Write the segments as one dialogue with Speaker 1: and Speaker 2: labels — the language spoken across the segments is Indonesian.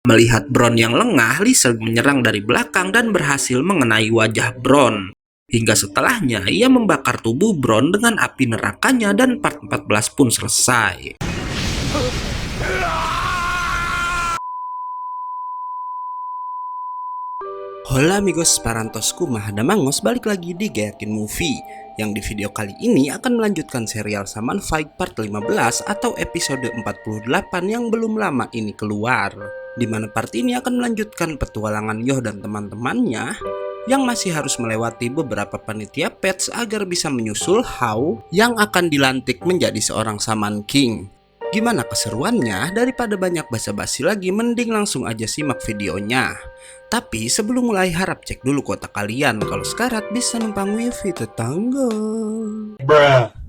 Speaker 1: Melihat Bron yang lengah, Lizard menyerang dari belakang dan berhasil mengenai wajah Bron. Hingga setelahnya, ia membakar tubuh Bron dengan api nerakanya dan part 14 pun selesai. Hola amigos parantosku, Mahadamangos, balik lagi di Gayakin Movie, yang di video kali ini akan melanjutkan serial Saman Fight part 15 atau episode 48 yang belum lama ini keluar. Dimana part ini akan melanjutkan petualangan Yoh dan teman-temannya yang masih harus melewati beberapa panitia pets agar bisa menyusul Hao yang akan dilantik menjadi seorang Saman King. Gimana keseruannya? Daripada banyak basa-basi lagi, mending langsung aja simak videonya. Tapi sebelum mulai, harap cek dulu kuota kalian. Kalau sekarat bisa numpang wifi tetangga. Bruh.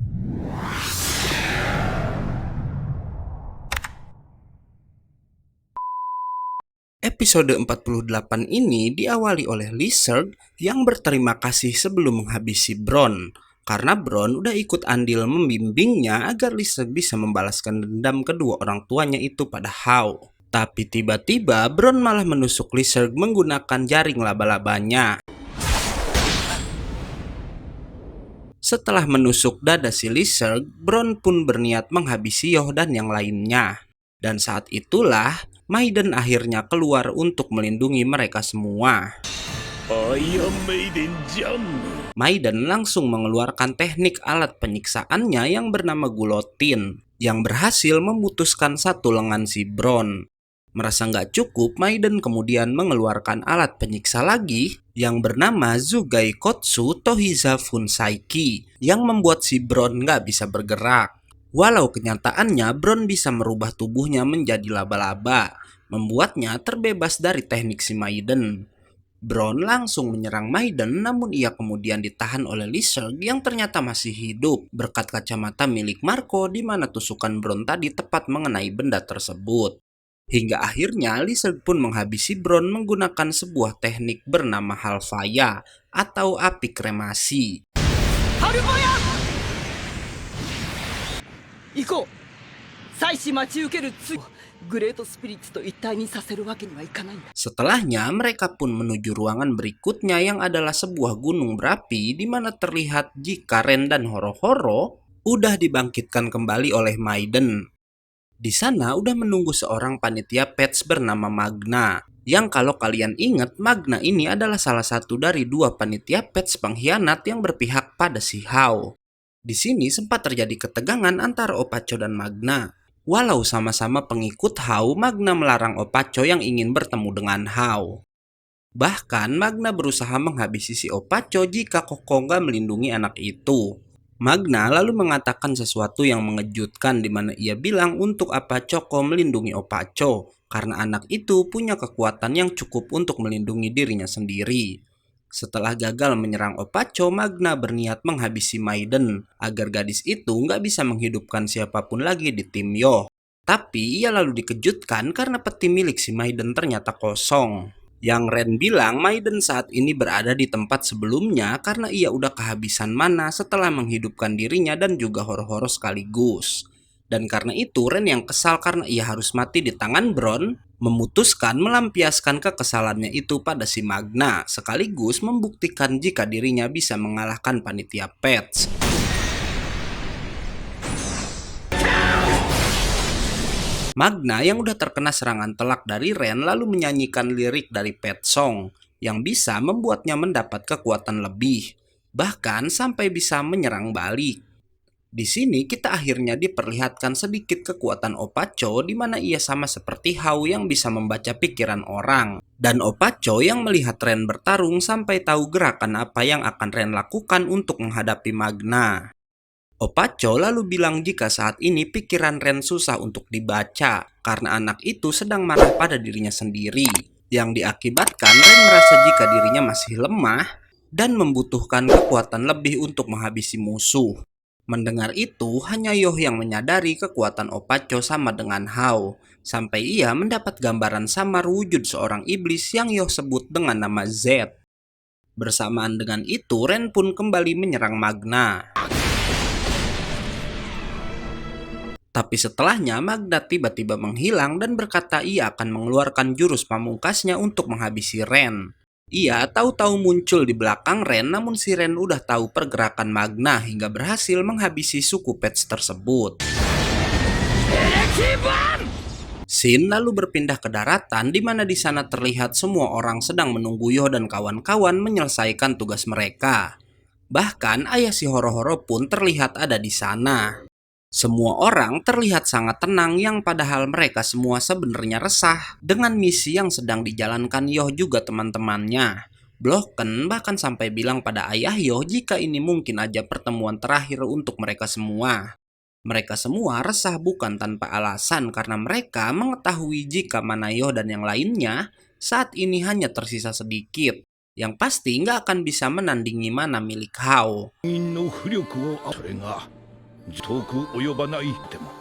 Speaker 1: Episode 48 ini diawali oleh Lizard yang berterima kasih sebelum menghabisi Bron. Karena Bron udah ikut andil membimbingnya agar Lizard bisa membalaskan dendam kedua orang tuanya itu pada Hao. Tapi tiba-tiba Bron malah menusuk Lizard menggunakan jaring laba-labanya. Setelah menusuk dada si Lizard, Bron pun berniat menghabisi Yoh dan yang lainnya. Dan saat itulah Maiden akhirnya keluar untuk melindungi mereka semua. Maiden langsung mengeluarkan teknik alat penyiksaannya yang bernama gulotin, yang berhasil memutuskan satu lengan si Bron. Merasa nggak cukup, Maiden kemudian mengeluarkan alat penyiksa lagi yang bernama Zugai Kotsu Tohiza Funsaiki, yang membuat si Bron nggak bisa bergerak. Walau kenyataannya Bron bisa merubah tubuhnya menjadi laba-laba, membuatnya terbebas dari teknik si Maiden. Bron langsung menyerang Maiden, namun ia kemudian ditahan oleh Lizard yang ternyata masih hidup berkat kacamata milik Marco, di mana tusukan Bron tadi tepat mengenai benda tersebut. Hingga akhirnya Lizard pun menghabisi Bron menggunakan sebuah teknik bernama Halfaya atau api kremasi. Halfaya! Iko! Setelahnya, mereka pun menuju ruangan berikutnya yang adalah sebuah gunung berapi di mana terlihat jika Ren dan Horo-Horo udah dibangkitkan kembali oleh Maiden. Di sana udah menunggu seorang panitia pets bernama Magna, yang kalau kalian ingat, Magna ini adalah salah satu dari dua panitia pets pengkhianat yang berpihak pada si Hao. Di sini sempat terjadi ketegangan antara Opacho dan Magna. Walau sama-sama pengikut Hao, Magna melarang Opacho yang ingin bertemu dengan Hao. Bahkan Magna berusaha menghabisi si Opacho jika Koko nggak melindungi anak itu. Magna lalu mengatakan sesuatu yang mengejutkan, di mana ia bilang untuk apa Choco melindungi Opacho, karena anak itu punya kekuatan yang cukup untuk melindungi dirinya sendiri. Setelah gagal menyerang Opacho, Magna berniat menghabisi Maiden agar gadis itu nggak bisa menghidupkan siapapun lagi di tim Yoh. Tapi ia lalu dikejutkan karena peti milik si Maiden ternyata kosong. Yang Ren bilang Maiden saat ini berada di tempat sebelumnya karena ia udah kehabisan mana setelah menghidupkan dirinya dan juga Horo-Horo sekaligus. Dan karena itu Ren yang kesal karena ia harus mati di tangan Bron, memutuskan melampiaskan kekesalannya itu pada si Magna, sekaligus membuktikan jika dirinya bisa mengalahkan panitia pets. Magna yang udah terkena serangan telak dari Ren lalu menyanyikan lirik dari Pet Song yang bisa membuatnya mendapat kekuatan lebih, bahkan sampai bisa menyerang balik. Di sini kita akhirnya diperlihatkan sedikit kekuatan Opacho, di mana ia sama seperti Hao yang bisa membaca pikiran orang. Dan Opacho yang melihat Ren bertarung sampai tahu gerakan apa yang akan Ren lakukan untuk menghadapi Magna. Opacho lalu bilang jika saat ini pikiran Ren susah untuk dibaca karena anak itu sedang marah pada dirinya sendiri, yang diakibatkan Ren merasa jika dirinya masih lemah dan membutuhkan kekuatan lebih untuk menghabisi musuh. Mendengar itu, hanya Yoh yang menyadari kekuatan Opacho sama dengan Hao, sampai ia mendapat gambaran samar wujud seorang iblis yang Yoh sebut dengan nama Z. Bersamaan dengan itu, Ren pun kembali menyerang Magna. Tapi setelahnya Magda tiba-tiba menghilang dan berkata ia akan mengeluarkan jurus pamungkasnya untuk menghabisi Ren. Ia tahu-tahu muncul di belakang Ren, namun si Ren udah tahu pergerakan Magna hingga berhasil menghabisi suku Pets tersebut. Shin lalu berpindah ke daratan di mana di sana terlihat semua orang sedang menunggu Yoh dan kawan-kawan menyelesaikan tugas mereka. Bahkan ayah si Horo-Horo pun terlihat ada di sana. Semua orang terlihat sangat tenang yang padahal mereka semua sebenarnya resah dengan misi yang sedang dijalankan Yoh juga teman-temannya. Blocken bahkan sampai bilang pada ayah Yoh jika ini mungkin aja pertemuan terakhir untuk mereka semua. Mereka semua resah bukan tanpa alasan karena mereka mengetahui jika mana Yoh dan yang lainnya saat ini hanya tersisa sedikit. Yang pasti nggak akan bisa menandingi mana milik Hao.
Speaker 2: 遠く及ばないでも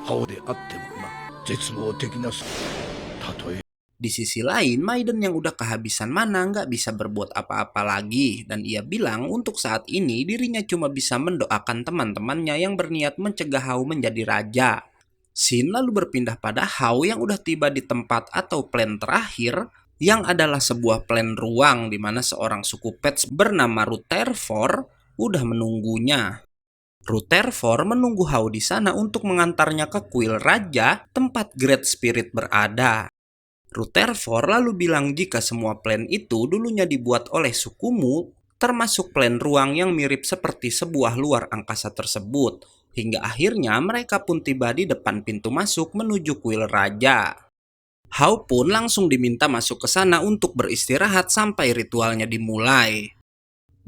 Speaker 2: 覇王であってもな絶望的なたとえ
Speaker 1: Di sisi lain, Maiden yang udah kehabisan mana nggak bisa berbuat apa-apa lagi dan ia bilang untuk saat ini dirinya cuma bisa mendoakan teman-temannya yang berniat mencegah Hao menjadi raja. Shin lalu berpindah pada Hao yang udah tiba di tempat atau plan terakhir yang adalah sebuah plan ruang di mana seorang suku Pets bernama Rutherford udah menunggunya. Rutherford menunggu Hao di sana untuk mengantarnya ke kuil raja tempat Great Spirit berada. Rutherford lalu bilang jika semua plan itu dulunya dibuat oleh sukumu, termasuk plan ruang yang mirip seperti sebuah luar angkasa tersebut, hingga akhirnya mereka pun tiba di depan pintu masuk menuju kuil raja. Hao pun langsung diminta masuk ke sana untuk beristirahat sampai ritualnya dimulai.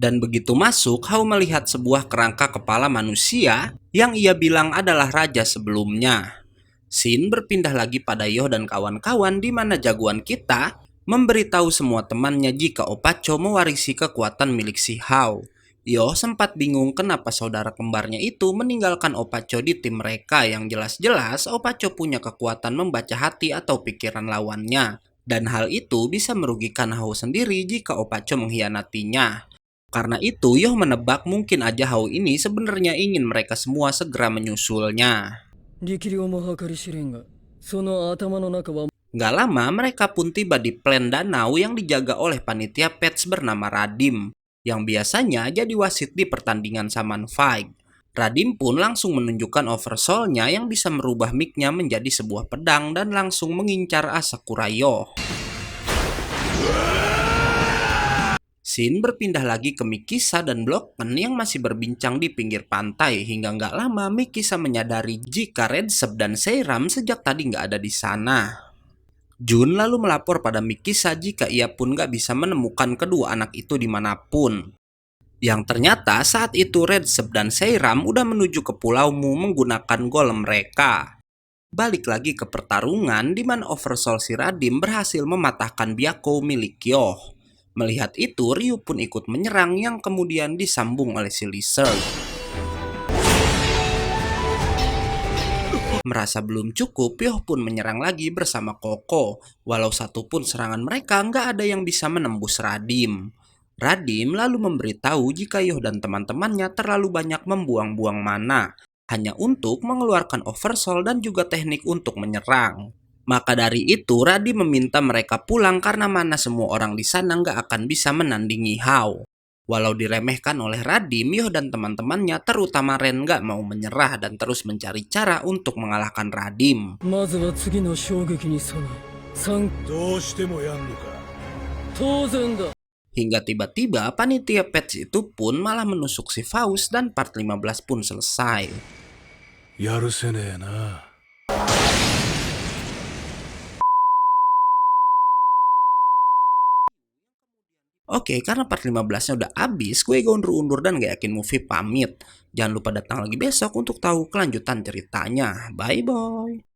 Speaker 1: Dan begitu masuk, Hao melihat sebuah kerangka kepala manusia yang ia bilang adalah raja sebelumnya. Shin berpindah lagi pada Yoh dan kawan-kawan di mana jagoan kita memberitahu semua temannya jika Opaco mewarisi kekuatan milik si Hao. Yoh sempat bingung kenapa saudara kembarnya itu meninggalkan Opaco di tim mereka yang jelas-jelas Opaco punya kekuatan membaca hati atau pikiran lawannya. Dan hal itu bisa merugikan Hao sendiri jika Opaco mengkhianatinya. Karena itu, Yoh menebak mungkin aja Hao ini sebenarnya ingin mereka semua segera menyusulnya. Gak lama, mereka pun tiba di plan danau yang dijaga oleh panitia Pets bernama Radim, yang biasanya jadi wasit di pertandingan Summon Fight. Radim pun langsung menunjukkan oversoul-nya yang bisa merubah mic-nya menjadi sebuah pedang dan langsung mengincar Asakura Yoh. Shin berpindah lagi ke Mikisa dan Blocken yang masih berbincang di pinggir pantai hingga nggak lama Mikisa menyadari jika Redsep dan Seiram sejak tadi nggak ada di sana. Jun lalu melapor pada Mikisa jika ia pun nggak bisa menemukan kedua anak itu dimanapun. Yang ternyata saat itu Redsep dan Seiram udah menuju ke Pulau Mu menggunakan golem mereka. Balik lagi ke pertarungan di mana Oversoul si Radim berhasil mematahkan Byakko milik Yoh. Melihat itu, Ryu pun ikut menyerang yang kemudian disambung oleh si Lizard. Merasa belum cukup, Yoh pun menyerang lagi bersama Koko. Walau satupun serangan mereka nggak ada yang bisa menembus Radim. Radim lalu memberitahu jika Yoh dan teman-temannya terlalu banyak membuang-buang mana, hanya untuk mengeluarkan Oversoul dan juga teknik untuk menyerang. Maka dari itu, Radim meminta mereka pulang karena mana semua orang di sana nggak akan bisa menandingi Hao. Walau diremehkan oleh Radim, Yoh dan teman-temannya terutama Ren nggak mau menyerah dan terus mencari cara untuk mengalahkan Radim. Hingga tiba-tiba panitia Pets itu pun malah menusuk si Faust dan part 15 pun selesai. Oke, karena part 15-nya udah habis, gue undur-undur dan gak yakin movie pamit. Jangan lupa datang lagi besok untuk tahu kelanjutan ceritanya. Bye-bye.